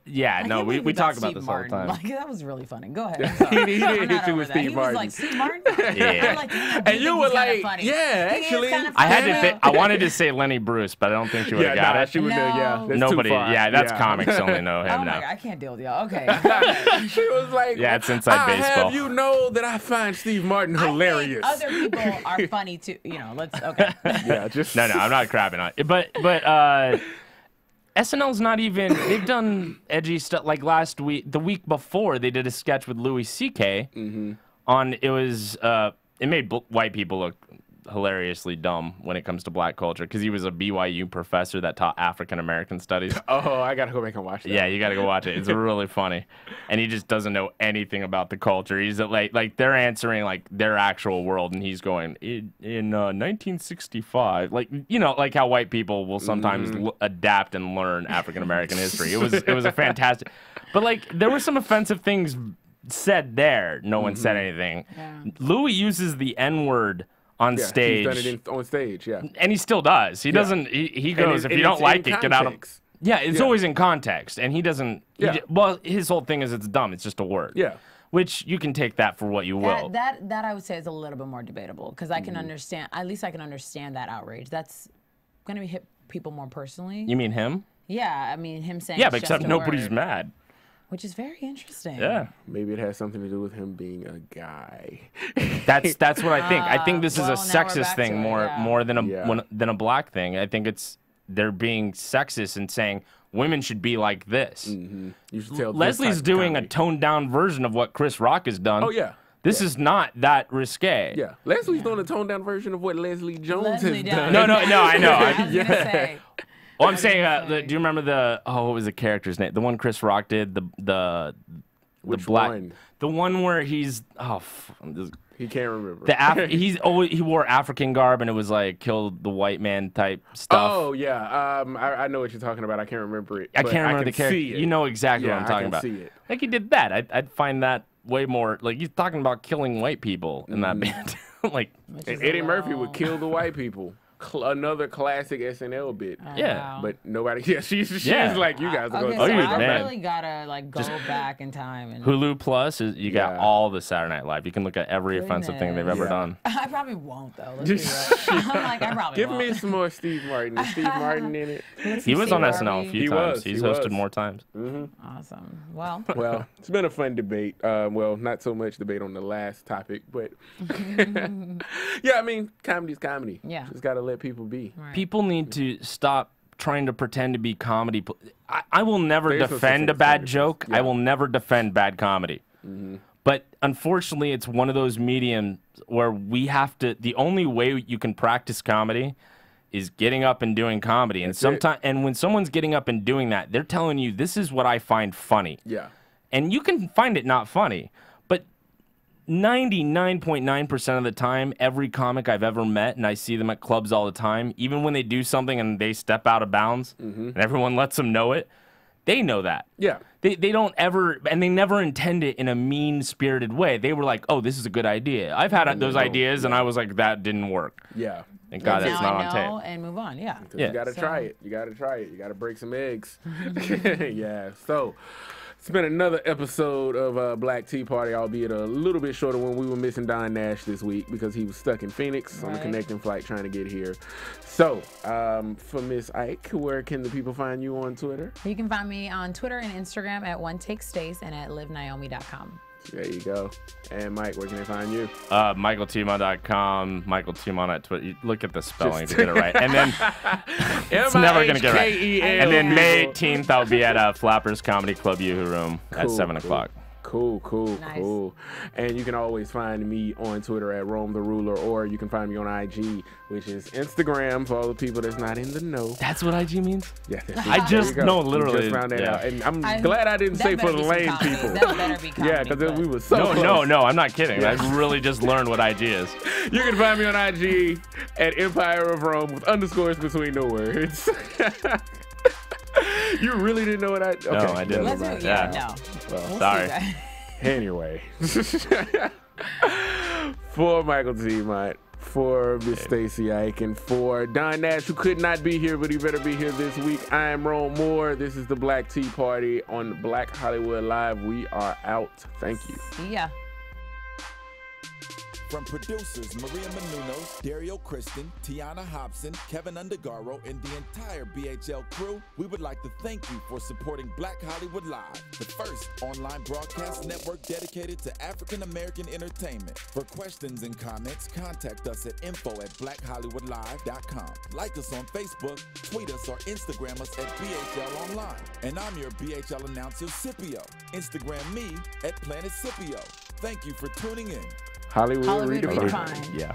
[SPEAKER 5] talk about this all the time.
[SPEAKER 4] Like, that was really funny. Go ahead.
[SPEAKER 3] He didn't hit you with Steve Martin.
[SPEAKER 4] He was like, Steve Martin?
[SPEAKER 5] Yeah.
[SPEAKER 4] Like,
[SPEAKER 3] and you were like, actually.
[SPEAKER 5] I wanted to say Lenny Bruce, but I don't think she would have got it.
[SPEAKER 3] She would that's
[SPEAKER 5] nobody.
[SPEAKER 3] Too far.
[SPEAKER 5] That's comics only know him
[SPEAKER 4] oh
[SPEAKER 5] now.
[SPEAKER 4] My God, I can't deal with y'all. Okay.
[SPEAKER 3] She was like,
[SPEAKER 5] it's inside baseball.
[SPEAKER 3] Have you know that I find Steve Martin hilarious.
[SPEAKER 4] I think other people are funny too. You know, let's okay.
[SPEAKER 5] No, I'm not crapping on it. But SNL's not even, they've done edgy stuff. Like the week before, they did a sketch with Louis C.K. On, it made white people look hilariously dumb when it comes to black culture because he was a BYU professor that taught African American studies.
[SPEAKER 3] Oh, I gotta go back and watch that.
[SPEAKER 5] Yeah, you gotta go watch it. It's really funny, and he just doesn't know anything about the culture. He's like they're answering like their actual world, and he's going in 1965, like like how white people will sometimes adapt and learn African American history. It was a fantastic, but like there were some offensive things said there. No one said anything. Yeah. Louis uses the N-word on stage.
[SPEAKER 3] He's done it on stage,
[SPEAKER 5] and he still does. He doesn't. He goes, if you don't like it, get out of. Yeah, it's always in context, and he doesn't. Well, his whole thing is it's dumb. It's just a word.
[SPEAKER 3] Yeah.
[SPEAKER 5] Which you can take that for what you will.
[SPEAKER 4] That I would say is a little bit more debatable because I can understand. At least I can understand that outrage. That's gonna hit people more personally.
[SPEAKER 5] You mean him?
[SPEAKER 4] Yeah, I mean him saying.
[SPEAKER 5] Yeah, but except nobody's mad.
[SPEAKER 4] Which is very interesting.
[SPEAKER 5] Yeah.
[SPEAKER 3] Maybe it has something to do with him being a guy.
[SPEAKER 5] That's what I think. I think this is a sexist thing more than a black thing. I think they're being sexist and saying women should be like this.
[SPEAKER 3] You should tell
[SPEAKER 5] Leslie's doing a toned down version of what Chris Rock has done.
[SPEAKER 3] Oh yeah.
[SPEAKER 5] This is not that risque.
[SPEAKER 3] Yeah. Leslie's doing a toned down version of what Leslie Jones has done.
[SPEAKER 5] No, I know.
[SPEAKER 4] I was gonna say.
[SPEAKER 5] Well, I'm saying, do you remember what was the character's name? The one Chris Rock did,
[SPEAKER 3] Which
[SPEAKER 5] black,
[SPEAKER 3] one?
[SPEAKER 5] the one where he's
[SPEAKER 3] He can't remember.
[SPEAKER 5] He wore African garb and it was like kill the white man type stuff.
[SPEAKER 3] Oh yeah, I know what you're talking about. I can't remember it.
[SPEAKER 5] I can't remember the character.
[SPEAKER 3] See it.
[SPEAKER 5] You know exactly what I'm talking about.
[SPEAKER 3] See it.
[SPEAKER 5] Like he did that. I'd find that way more like he's talking about killing white people in that band. Like
[SPEAKER 3] Eddie Murphy would kill the white people. Another classic SNL bit.
[SPEAKER 5] Yeah.
[SPEAKER 4] Wow.
[SPEAKER 3] But nobody. Yeah, she's like you guys are
[SPEAKER 4] Okay,
[SPEAKER 3] going.
[SPEAKER 4] so I
[SPEAKER 5] man.
[SPEAKER 4] really gotta like go back in time and.
[SPEAKER 5] Hulu Plus is you got
[SPEAKER 3] Yeah.
[SPEAKER 5] all the Saturday Night Live. You can look at every offensive thing they've ever
[SPEAKER 3] Yeah.
[SPEAKER 5] done.
[SPEAKER 4] I probably won't though. Let's be real. I'm like I probably
[SPEAKER 3] Give
[SPEAKER 4] won't.
[SPEAKER 3] me some more Steve Martin. Is Steve Martin in it?
[SPEAKER 5] He was on
[SPEAKER 4] Steve
[SPEAKER 5] SNL a
[SPEAKER 4] Harvey.
[SPEAKER 5] few
[SPEAKER 3] He
[SPEAKER 5] times.
[SPEAKER 3] was,
[SPEAKER 5] He's
[SPEAKER 3] he
[SPEAKER 5] hosted
[SPEAKER 3] was.
[SPEAKER 5] more times.
[SPEAKER 4] Awesome. Well.
[SPEAKER 3] Well, it's been a fun debate. Well, not so much debate on the last topic, but yeah, I mean, comedy's comedy.
[SPEAKER 4] Yeah.
[SPEAKER 3] Just gotta let people be.
[SPEAKER 4] Right.
[SPEAKER 5] People need to stop trying to pretend to be comedy. I will never
[SPEAKER 3] There's no such
[SPEAKER 5] defend
[SPEAKER 3] thing
[SPEAKER 5] a
[SPEAKER 3] as
[SPEAKER 5] bad
[SPEAKER 3] comedy.
[SPEAKER 5] joke.
[SPEAKER 3] Yeah.
[SPEAKER 5] I will never defend bad comedy. But unfortunately, it's one of those mediums where we have to. The only way you can practice comedy is getting up and doing comedy. And sometimes, and when someone's getting up and doing that, they're telling you, "This is what I find funny."
[SPEAKER 3] Yeah.
[SPEAKER 5] And you can find it not funny, but 99.9% of the time, every comic I've ever met, and I see them at clubs all the time, even when they do something and they step out of bounds, and everyone lets them know it, they know that.
[SPEAKER 3] Yeah.
[SPEAKER 5] They don't ever, and they never intend it in a mean-spirited way. They were like, oh, this is a good idea. I've had those ideas, and I was like, that didn't work.
[SPEAKER 3] Yeah.
[SPEAKER 5] Thank God that's
[SPEAKER 4] now
[SPEAKER 5] not
[SPEAKER 4] I
[SPEAKER 5] on
[SPEAKER 4] know
[SPEAKER 5] tape.
[SPEAKER 4] and move on. Yeah.
[SPEAKER 5] Yeah.
[SPEAKER 3] You gotta try it. You gotta try it. You gotta break some eggs. Yeah. So it's been another episode of Black Tea Party, albeit a little bit shorter one. We were missing Don Nash this week because he was stuck in Phoenix on a connecting flight trying to get here. So for Miss Ike, where can the people find you on Twitter?
[SPEAKER 4] You can find me on Twitter and Instagram at OneTakeStace and at LiveNaomi.com.
[SPEAKER 3] There you go. And Mike, where can they find you?
[SPEAKER 5] MichaelTeemant.com, Michael Teemant at Twitter. You look at the spelling to get it right. And then it's never going to get right. And then May 18th, I'll be at Flappers Comedy Club Yoo-Hoo Room at 7 o'clock.
[SPEAKER 3] Cool.
[SPEAKER 4] Nice.
[SPEAKER 3] And you can always find me on Twitter at Rome the Ruler, or you can find me on IG, which is Instagram for all the people that's not in the know.
[SPEAKER 5] That's what IG means?
[SPEAKER 3] Yeah,
[SPEAKER 5] I just know,
[SPEAKER 3] You
[SPEAKER 5] literally.
[SPEAKER 3] just found that
[SPEAKER 5] Yeah.
[SPEAKER 3] out. And I'm glad I didn't say for the lame people.
[SPEAKER 4] That better be comedy.
[SPEAKER 3] Yeah, because we were so
[SPEAKER 5] No, I'm not kidding. I really just learned what IG is.
[SPEAKER 3] You can find me on IG at Empire of Rome with underscores between the words. You really didn't know what I... Okay,
[SPEAKER 5] No, I didn't.
[SPEAKER 4] Let's
[SPEAKER 3] never
[SPEAKER 4] do
[SPEAKER 3] mind.
[SPEAKER 4] No.
[SPEAKER 3] Well,
[SPEAKER 4] We'll
[SPEAKER 5] sorry.
[SPEAKER 4] see that.
[SPEAKER 3] Anyway. For Mihkel Teemant, for Miss Stacy Ike, and for Don Nash, who could not be here, but he better be here this week. I am Rome Moore. This is the Black Tea Party on Black Hollywood Live. We are out. Thank you.
[SPEAKER 4] See ya.
[SPEAKER 1] From producers Maria Menounos, Dario Kristen, Tiana Hobson, Kevin Undergaro, and the entire BHL crew, we would like to thank you for supporting Black Hollywood Live, the first online broadcast network dedicated to African American entertainment. For questions and comments, contact us at info@blackhollywoodlive.com. Like us on Facebook, tweet us, or Instagram us at BHL Online. And I'm your BHL announcer, Scipio. Instagram me at Planet Scipio. Thank you for tuning in.
[SPEAKER 3] Hollywood
[SPEAKER 4] Redefined.
[SPEAKER 3] Redefined.
[SPEAKER 5] Yeah.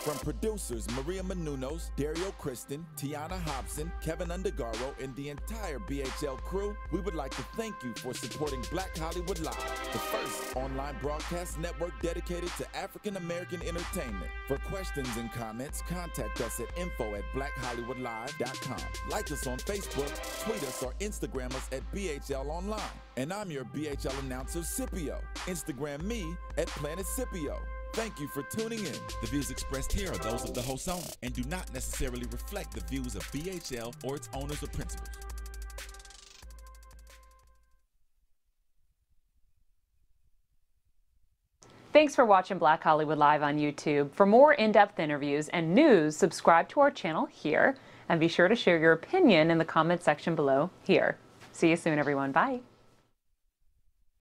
[SPEAKER 1] From producers Maria Menounos, Dario Kristen, Tiana Hobson, Kevin Undergaro, and the entire BHL crew, we would like to thank you for supporting Black Hollywood Live, the first online broadcast network dedicated to African American entertainment. For questions and comments, contact us at info@blackhollywoodlive.com. Like us on Facebook, tweet us, or Instagram us at BHL Online. And I'm your BHL announcer, Scipio. Instagram me at Planet Scipio. Thank you for tuning in.
[SPEAKER 2] The views expressed here are those of the host only and do not necessarily reflect the views of BHL or its owners or principals.
[SPEAKER 6] Thanks for watching Black Hollywood Live on YouTube. For more in-depth interviews and news, subscribe to our channel here, and be sure to share your opinion in the comment section below here. See you soon, everyone. Bye.